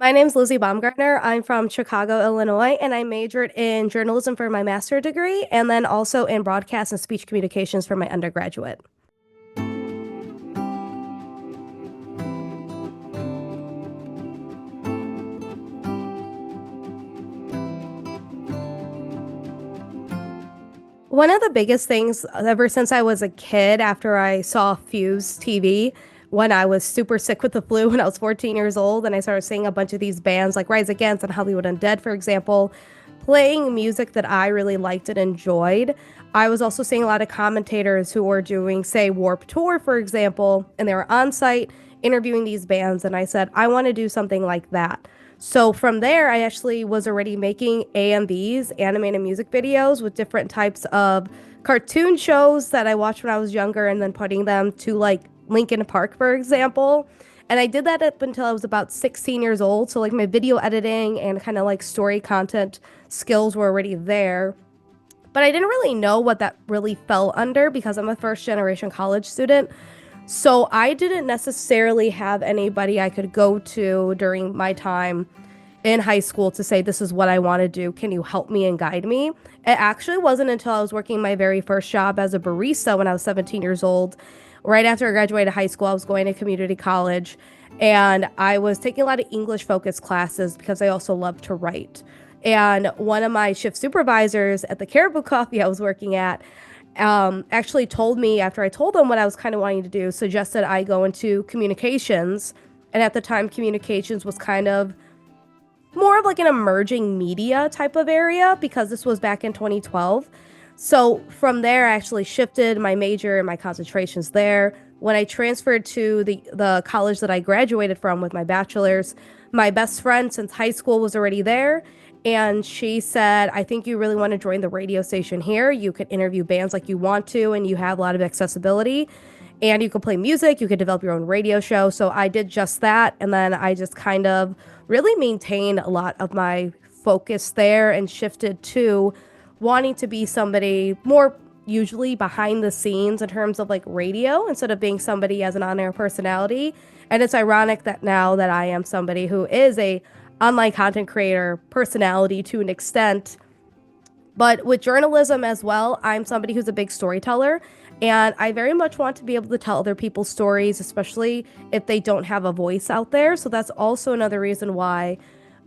My name's Lizzie Baumgartner. I'm from Chicago, Illinois, and I majored in journalism for my master's degree and then also in broadcast and speech communications for my undergraduate. One of the biggest things ever since I was a kid, after I saw Fuse TV, when I was super sick with the flu when I was 14 years old, and I started seeing a bunch of these bands like Rise Against and Hollywood Undead, for example, playing music that I really liked and enjoyed. I was also seeing a lot of commentators who were doing, say, Warped Tour, for example, and they were on site interviewing these bands. And I said, I want to do something like that. So from there, I actually was already making AMVs, animated music videos, with different types of cartoon shows that I watched when I was younger and then putting them to like Linkin Park, for example. And I did that up until I was about 16 years old. So like my video editing and kind of like story content skills were already there. But I didn't really know what that really fell under because I'm a first generation college student. So I didn't necessarily have anybody I could go to during my time in high school to say, this is what I want to do. Can you help me and guide me? It actually wasn't until I was working my very first job as a barista when I was 17 years old. Right after I graduated high school, I was going to community college and I was taking a lot of English focused classes because I also love to write. And one of my shift supervisors at the Caribou Coffee I was working at actually told me, after I told them what I was kind of wanting to do, suggested I go into communications. And at the time, communications was kind of more of like an emerging media type of area because this was back in 2012. So from there, I actually shifted my major and my concentrations there. When I transferred to the college that I graduated from with my bachelor's, my best friend since high school was already there. And she said, I think you really want to join the radio station here. You could interview bands like you want to, and you have a lot of accessibility. And you could play music, you could develop your own radio show. So I did just that. And then I just kind of really maintained a lot of my focus there and shifted to wanting to be somebody more usually behind the scenes in terms of like radio instead of being somebody as an on-air personality. And it's ironic that now that I am somebody who is a online content creator personality to an extent, but with journalism as well, I'm somebody who's a big storyteller. And I very much want to be able to tell other people's stories, especially if they don't have a voice out there. So that's also another reason why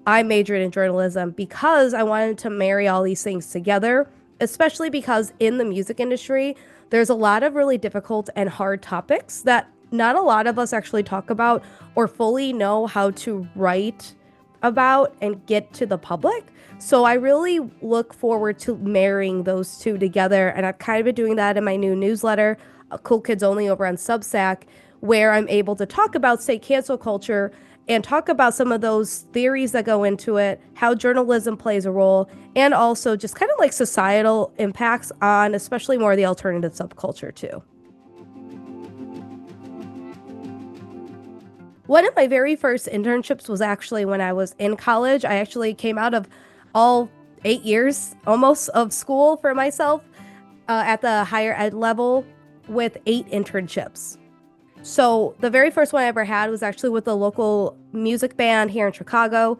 I majored in journalism, because I wanted to marry all these things together, especially because in the music industry, there's a lot of really difficult and hard topics that not a lot of us actually talk about or fully know how to write about and get to the public. So I really look forward to marrying those two together. And I've kind of been doing that in my new newsletter, Cool Kids Only, over on Substack, where I'm able to talk about, say, cancel culture and talk about some of those theories that go into it, how journalism plays a role, and also just kind of like societal impacts on especially more of the alternative subculture too. One of my very first internships was actually when I was in college. I actually came out of all 8 years almost of school for myself at the higher ed level with 8 internships. So the very first one I ever had was actually with a local music band here in Chicago.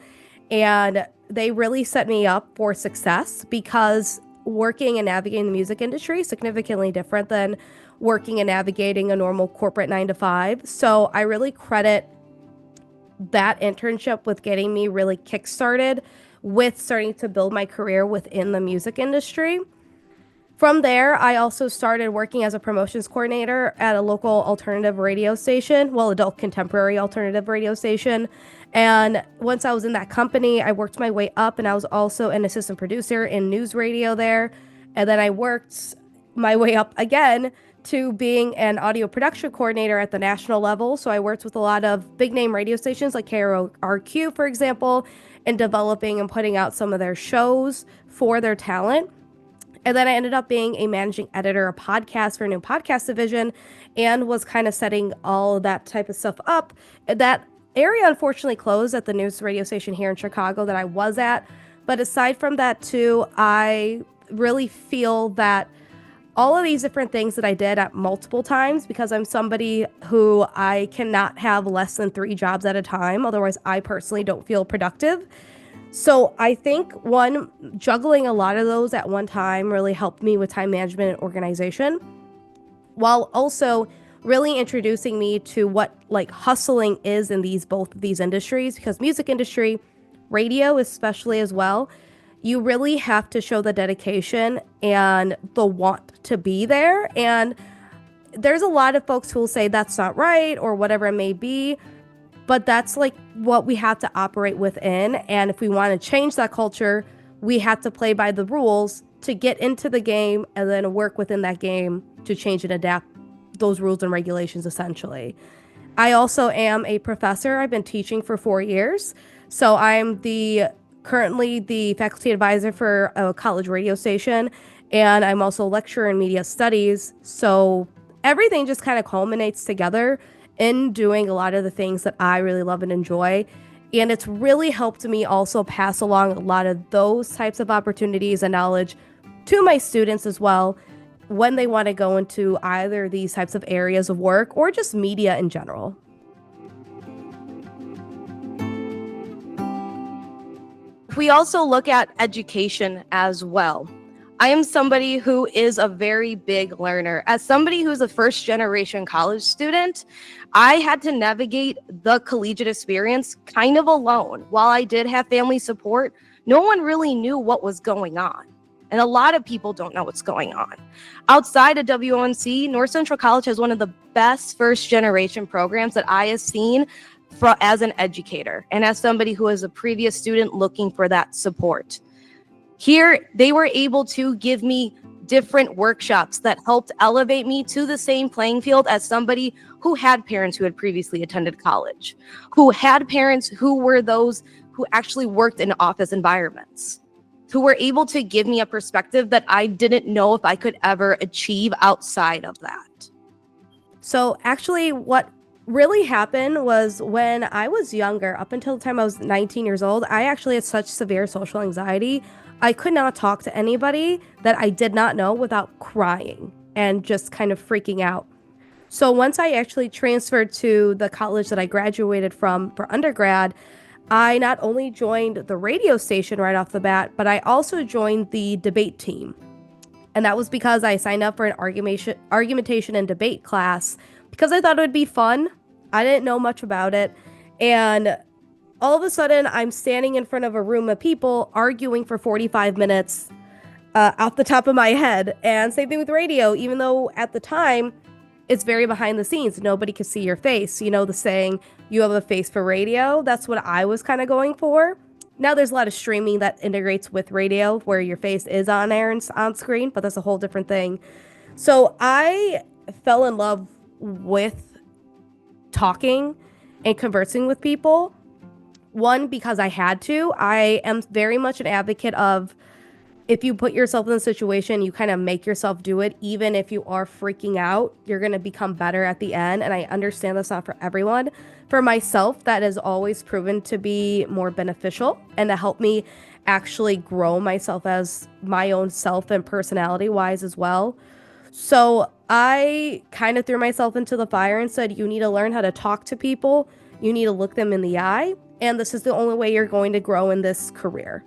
And they really set me up for success because working and navigating the music industry is significantly different than working and navigating a normal corporate 9 to 5. So I really credit that internship with getting me really kickstarted with starting to build my career within the music industry. From there, I also started working as a promotions coordinator at a local alternative radio station, well, adult contemporary alternative radio station. And once I was in that company, I worked my way up, and I was also an assistant producer in news radio there. And then I worked my way up again to being an audio production coordinator at the national level. So I worked with a lot of big name radio stations like KROQ, for example, and developing and putting out some of their shows for their talent. And then I ended up being a managing editor, a podcast for a new podcast division, and was kind of setting all of that type of stuff up. That area unfortunately closed at the news radio station here in Chicago that I was at. But aside from that too, I really feel that all of these different things that I did at multiple times because I'm somebody who I cannot have less than 3 jobs at a time. Otherwise, I personally don't feel productive. So I think one, juggling a lot of those at one time really helped me with time management and organization, while also really introducing me to what like hustling is in both of these industries, because music industry, radio especially as well, you really have to show the dedication and the want to be there. And there's a lot of folks who will say that's not right or whatever it may be, but that's like what we have to operate within. And if we want to change that culture, we have to play by the rules to get into the game and then work within that game to change and adapt those rules and regulations essentially. I also am a professor. I've been teaching for 4 years. So I'm currently the faculty advisor for a college radio station, and I'm also a lecturer in media studies. So everything just kind of culminates together in doing a lot of the things that I really love and enjoy. And it's really helped me also pass along a lot of those types of opportunities and knowledge to my students as well when they want to go into either these types of areas of work or just media in general. We also look at education as well. I am somebody who is a very big learner. As somebody who's a first generation college student, I had to navigate the collegiate experience kind of alone. While I did have family support, no one really knew what was going on. And a lot of people don't know what's going on. Outside of WONC, North Central College has one of the best first generation programs that I have seen as an educator and as somebody who is a previous student looking for that support. Here, they were able to give me different workshops that helped elevate me to the same playing field as somebody who had parents who had previously attended college, who had parents who were those who actually worked in office environments, who were able to give me a perspective that I didn't know if I could ever achieve outside of that. So actually what really happened was when I was younger, up until the time I was 19 years old, I actually had such severe social anxiety. I could not talk to anybody that I did not know without crying and just kind of freaking out. So once I actually transferred to the college that I graduated from for undergrad, I not only joined the radio station right off the bat, but I also joined the debate team. And that was because I signed up for an argumentation and debate class because I thought it would be fun. I didn't know much about it. And all of a sudden, I'm standing in front of a room of people arguing for 45 minutes off the top of my head. And same thing with radio, even though at the time, it's very behind the scenes. Nobody can see your face. You know the saying, you have a face for radio? That's what I was kind of going for. Now there's a lot of streaming that integrates with radio where your face is on air and on screen, but that's a whole different thing. So I fell in love with talking and conversing with people. One, because I had to. I am very much an advocate of if you put yourself in a situation, you kind of make yourself do it. Even if you are freaking out, you're going to become better at the end. And I understand that's not for everyone. For myself, that has always proven to be more beneficial and to help me actually grow myself as my own self and personality wise as well. So I kind of threw myself into the fire and said, you need to learn how to talk to people. You need to look them in the eye. And this is the only way you're going to grow in this career.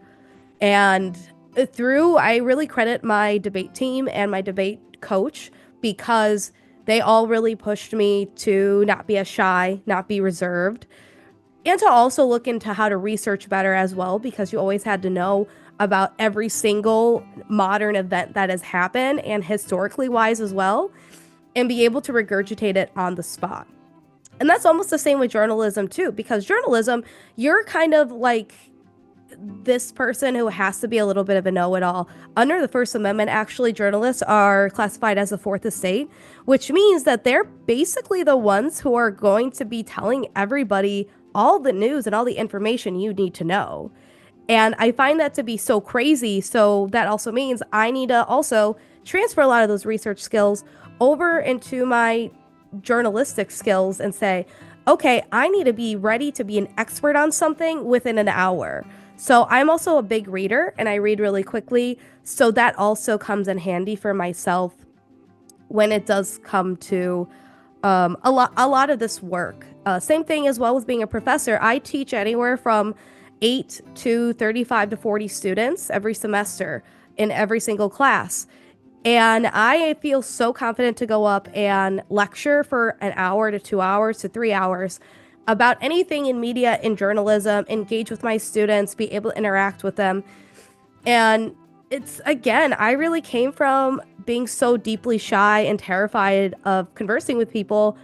And I really credit my debate team and my debate coach because they all really pushed me to not be as shy, not be reserved, and to also look into how to research better as well, because you always had to know about every single modern event that has happened and historically wise as well, and be able to regurgitate it on the spot. And that's almost the same with journalism too, because journalism, you're kind of like this person who has to be a little bit of a know-it-all. Under the First Amendment, actually, journalists are classified as a fourth estate, which means that they're basically the ones who are going to be telling everybody all the news and all the information you need to know. And I find that to be so crazy. So that also means I need to also transfer a lot of those research skills over into my journalistic skills and say, okay, I need to be ready to be an expert on something within an hour. So I'm also a big reader and I read really quickly. So that also comes in handy for myself when it does come to a lot of this work. Same thing as well with being a professor. I teach anywhere from 8 to 35 to 40 students every semester in every single class. And I feel so confident to go up and lecture for an hour to 2 hours to 3 hours about anything in media and journalism, engage with my students, be able to interact with them. And it's, again, I really came from being so deeply shy and terrified of conversing with people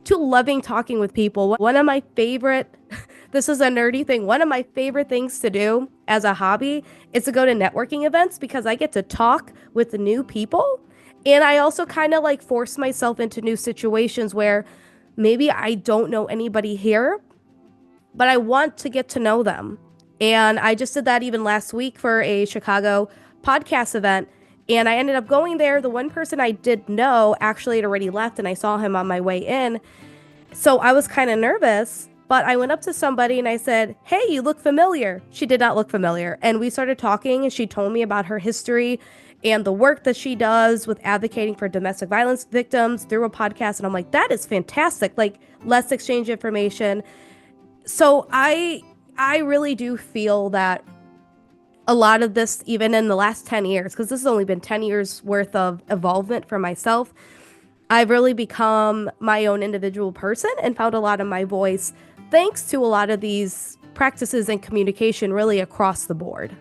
to loving talking with people. One of my favorite, this is a nerdy thing, one of my favorite things to do as a hobby is to go to networking events because I get to talk with new people. And I also kind of like force myself into new situations where maybe I don't know anybody here, but I want to get to know them. And I just did that even last week for a Chicago podcast event. And I ended up going there. The one person I did know actually had already left, and I saw him on my way in. So I was kind of nervous, but I went up to somebody and I said, "Hey, you look familiar." She did not look familiar. And we started talking, and she told me about her history and the work that she does with advocating for domestic violence victims through a podcast. And I'm like, that is fantastic. Like, let's exchange information. So I really do feel that a lot of this, even in the last 10 years, because this has only been 10 years worth of involvement for myself, I've really become my own individual person and found a lot of my voice thanks to a lot of these practices and communication really across the board.